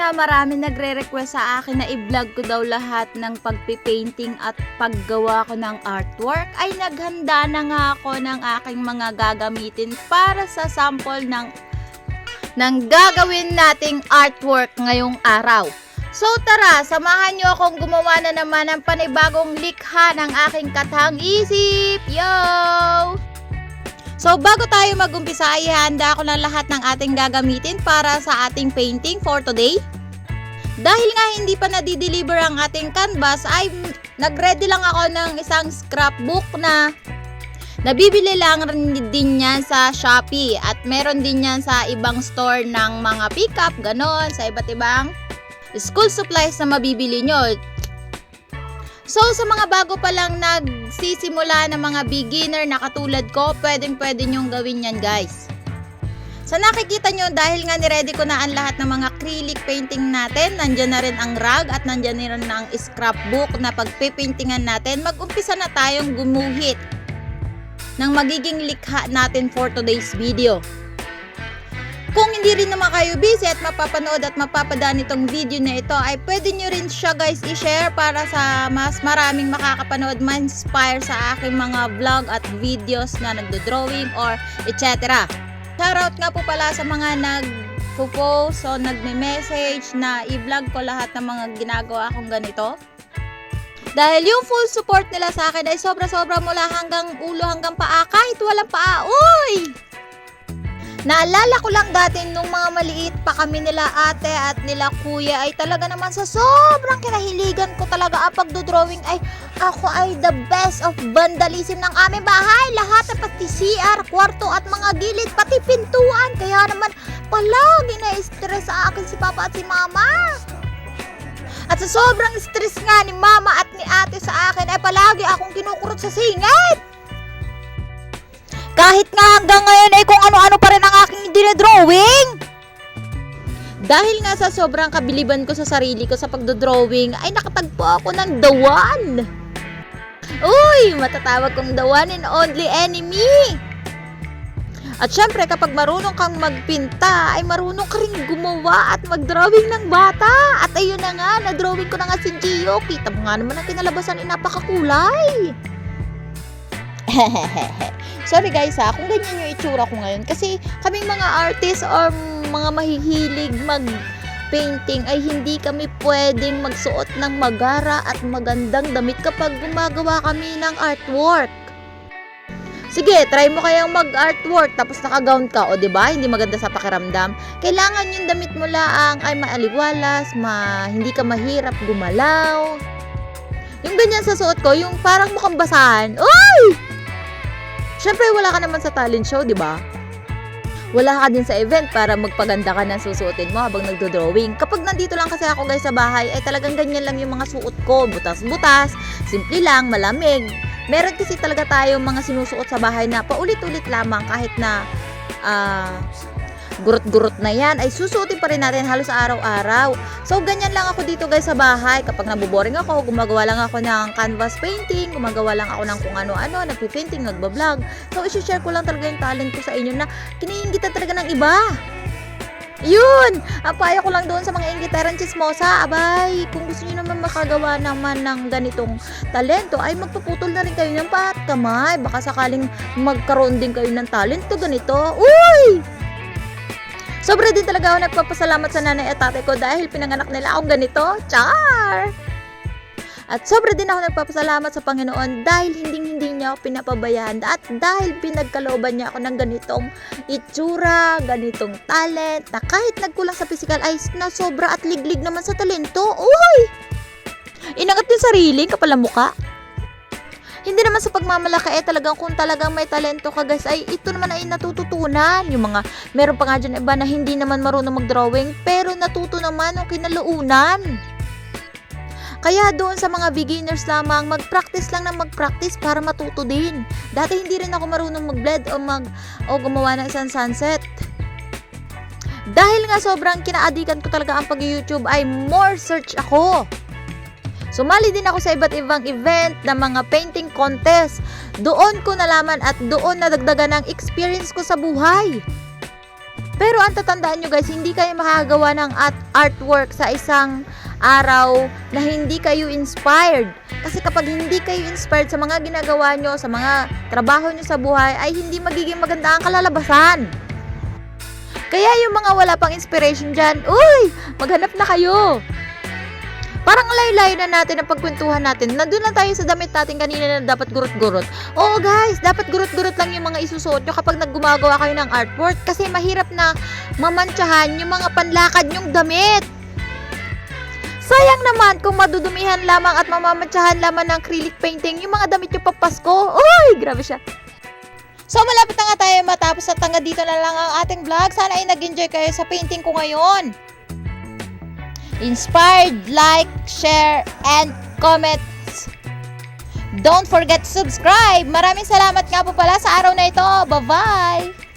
nga marami nagre-request sa akin na i-vlog ko daw lahat ng pagpipainting at paggawa ko ng artwork, ay naghanda na nga ako ng aking mga gagamitin para sa sample ng gagawin nating artwork ngayong araw. So tara, samahan nyo akong gumawa na naman ng panibagong likha ng aking katang isip. Yo! So bago tayo mag-umpisa, ihanda ko na lahat ng ating gagamitin para sa ating painting for today. Dahil nga hindi pa nadi-deliver ang ating canvas, ay nag-ready lang ako ng isang scrapbook na nabibili lang din yan sa Shopee. At meron din yan sa ibang store ng mga pickup, ganon, sa iba't ibang school supplies na mabibili nyo. So, sa mga bago pa lang nagsisimula ng mga beginner na katulad ko, pwede nyong gawin yan, guys. So, nakikita nyo, dahil nga niready ko na ang lahat ng mga acrylic painting natin, nandyan na rin ang rag at nandyan na rin ang scrapbook na pagpipaintingan natin, mag-umpisa na tayong gumuhit ng magiging likha natin for today's video. Kung hindi rin naman kayo busy at mapapanood at mapapadaan itong video na ito, ay pwede nyo rin siya, guys, i-share para sa mas maraming makakapanood, ma-inspire sa aking mga vlog at videos na nagdo-drawing or etc. Shoutout nga po pala sa mga nag-post o nagme-message na i-vlog ko lahat ng mga ginagawa kong ganito. Dahil yung full support nila sa akin ay sobra-sobra mula hanggang ulo hanggang paa, kahit walang paa. Uy! Naalala ko lang dati nung mga maliit pa kami nila ate at nila kuya, ay talaga naman sa sobrang kinahiligan ko talaga ang pagdodrawing, ay ako ay the best of vandalism ng aming bahay. Lahat na pati CR, kwarto at mga gilid, pati pintuan. Kaya naman palagi na-stress sa akin si papa at si mama. At sa sobrang stress nga ni mama at ni ate sa akin, ay palagi akong kinukurot sa singit. Kahit nga hanggang ngayon ay kung ano-ano pa rin ang aking dinodrawing. Dahil nga sa sobrang kabiliban ko sa sarili ko sa pagdodrawing, ay nakatagpo ako ng the one. Uy, matatawag kong the one and only enemy. At syempre kapag marunong kang magpinta, ay marunong ka rin gumawa at magdrawing ng bata. At ayun na nga, na-drawing ko na nga si Gio. Kita mo nga naman ang kinalabasan ay napakakulay. Sorry guys kung ganyan yung itsura ko ngayon, kasi kaming mga artist or mga mahihilig mag-painting ay hindi kami pwedeng magsuot ng magara at magandang damit kapag gumagawa kami ng artwork. Sige, try mo kayang mag-artwork tapos naka-gown ka, o diba? Hindi maganda sa pakiramdam. Kailangan yung damit mo laang ay maaliwalas, hindi ka mahirap gumalaw. Yung ganyan sa suot ko, yung parang mukhang basahan. Uy! Siyempre, wala ka naman sa talent show, di ba? Wala ka din sa event para magpaganda ka ng susuotin mo habang nagdo-drawing. Kapag nandito lang kasi ako, guys, sa bahay, ay talagang ganyan lang yung mga suot ko. Butas-butas, simple lang, malamig. Meron kasi talaga tayong mga sinusuot sa bahay na paulit-ulit lamang kahit na gurot-gurot na yan, ay susuotin pa rin natin halos araw-araw. So, ganyan lang ako dito, guys, sa bahay. Kapag naboboring ako, gumagawa lang ako ng canvas painting, gumagawa lang ako ng kung ano-ano, nagpipainting, nagbablog. So, isi-share ko lang talaga yung talent ko sa inyo na kiniingitan talaga ng iba. Yun! Ang payo ko lang doon sa mga inggitarang chismosa, abay, kung gusto nyo naman makagawa naman ng ganitong talento, ay magpuputol na rin kayo ng paa at kamay. Baka sakaling magkaroon din kayo ng talento ganito. Uy! Sobra din talaga ako nagpapasalamat sa nanay at tatay ko dahil pinanganak nila akong ganito. Char! At sobra din ako nagpapasalamat sa Panginoon dahil hindi niya ako pinapabayaan at dahil pinagkalooban niya ako ng ganitong itsura, ganitong talent na kahit nagkulang sa physical ay nasobra at liglig naman sa talento. Uy! Inangat yung sarili, kapal ang muka. Hindi naman sa pagmamalaki, talagang kung talagang may talento ka, guys, ay ito naman ay natututunan. Yung mga, meron pa nga dyan iba na hindi naman marunong mag-drawing, pero natuto naman yung kinalaunan. Kaya doon sa mga beginners lamang, mag-practice lang ng mag-practice para matuto din. Dati hindi rin ako marunong mag-blend o gumawa ng isang sunset. Dahil nga sobrang kinaadikan ko talaga ang pag-YouTube, ay more search ako. Sumali din ako sa iba't ibang event na mga painting contest. Doon ko nalaman at doon nadagdagan ang experience ko sa buhay. Pero ang tatandaan nyo guys, hindi kayo makagawa ng artwork sa isang araw na hindi kayo inspired. Kasi kapag hindi kayo inspired sa mga ginagawa nyo, sa mga trabaho nyo sa buhay, ay hindi magiging maganda ang kalalabasan. Kaya yung mga wala pang inspiration dyan, uy, maghanap na kayo. Parang layo-layo na natin ang pagkwentuhan natin. Nandun lang tayo sa damit natin kanina na dapat gurot-gurot. Oo guys, dapat gurot-gurot lang yung mga isusuot nyo kapag naggumagawa kayo ng artwork. Kasi mahirap na mamantsahan yung mga panlakad nyong damit. Sayang naman kung madudumihan lamang at mamamantsahan lamang ng acrylic painting yung mga damit yung papasko. Uy, grabe siya. So malapit na nga tayo matapos at hanggang dito na lang ang ating vlog. Sana ay nag-enjoy kayo sa painting ko ngayon. Inspired, like, share, and comments. Don't forget to subscribe. Maraming salamat nga po pala sa araw na ito. Bye-bye!